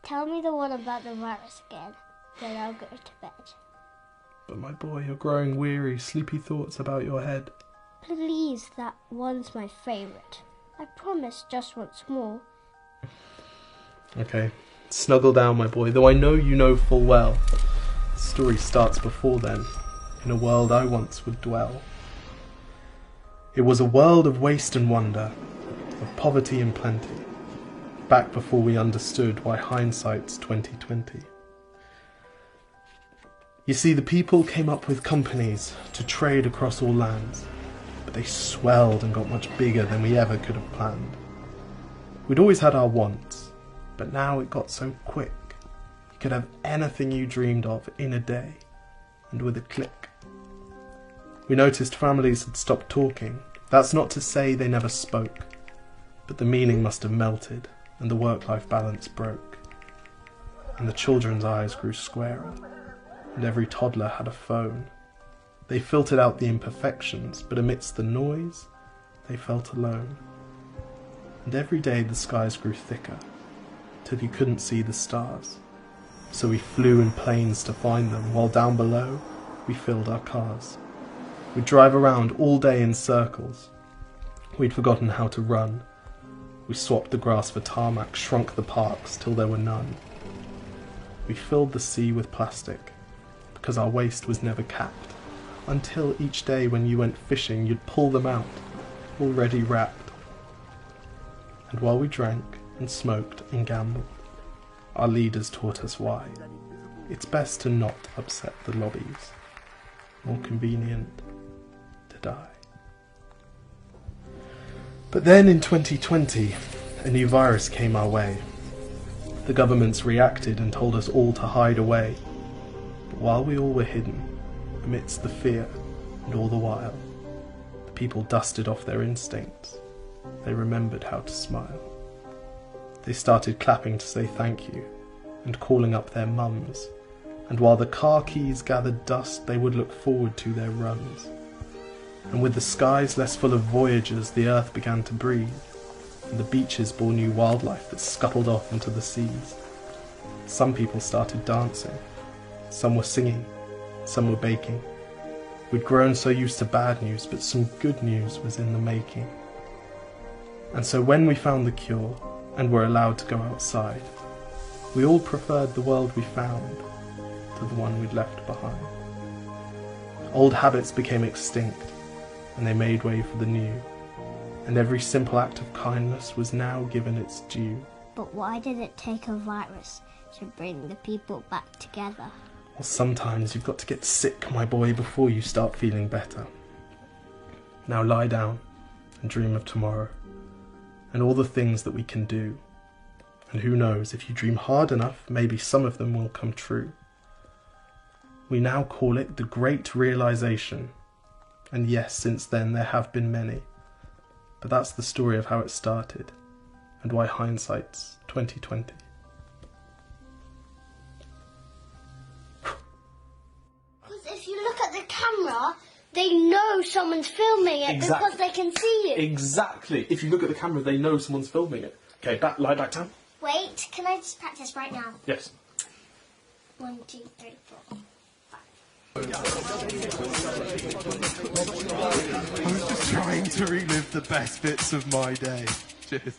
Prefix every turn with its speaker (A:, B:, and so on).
A: Tell me the one about the virus again, then I'll go to bed.
B: But my boy, you're growing weary, sleepy thoughts about your head.
A: Please, that one's my favourite. I promise just once more.
B: Okay, snuggle down, my boy, though I know you know full well. The story starts before then, in a world I once would dwell. It was a world of waste and wonder, of poverty and plenty, back before we understood why hindsight's 2020. You see, the people came up with companies to trade across all lands, but they swelled and got much bigger than we ever could have planned. We'd always had our wants, but now it got so quick. You could have anything you dreamed of in a day, and with a click. We noticed families had stopped talking. That's not to say they never spoke, but the meaning must have melted, and the work-life balance broke. And the children's eyes grew squarer, and every toddler had a phone. They filtered out the imperfections, but amidst the noise, they felt alone. And every day the skies grew thicker, till you couldn't see the stars. So we flew in planes to find them, while down below, we filled our cars. We'd drive around all day in circles. We'd forgotten how to run. We swapped the grass for tarmac, shrunk the parks till there were none. We filled the sea with plastic, because our waste was never capped, until each day when you went fishing you'd pull them out, already wrapped. And while we drank and smoked and gambled, our leaders taught us why. It's best to not upset the lobbies, more convenient to die. But then in 2020, a new virus came our way. The governments reacted and told us all to hide away. But while we all were hidden, amidst the fear and all the while, the people dusted off their instincts. They remembered how to smile. They started clapping to say thank you and calling up their mums. And while the car keys gathered dust, they would look forward to their runs. And with the skies less full of voyagers, the earth began to breathe, and the beaches bore new wildlife that scuttled off into the seas. Some people started dancing, some were singing, some were baking. We'd grown so used to bad news, but some good news was in the making. And so when we found the cure, and were allowed to go outside, we all preferred the world we found to the one we'd left behind. Old habits became extinct, and they made way for the new, and every simple act of kindness was now given its due.
A: But why did it take a virus to bring the people back together?
B: Well, sometimes you've got to get sick, my boy, before you start feeling better. Now lie down and dream of tomorrow, and all the things that we can do. And who knows, if you dream hard enough, maybe some of them will come true. We now call it the Great Realisation. And yes, since then there have been many. But that's the story of how it started, and why hindsight's 2020.
A: Because if you look at the camera, they know someone's filming it because they can see you.
B: Exactly. If you look at the camera, they know someone's filming it. Okay, lie back down.
A: Wait, can I just practice right now?
B: Yes.
A: 1, 2, 3, 4.
C: I was just trying to relive the best bits of my day. Cheers.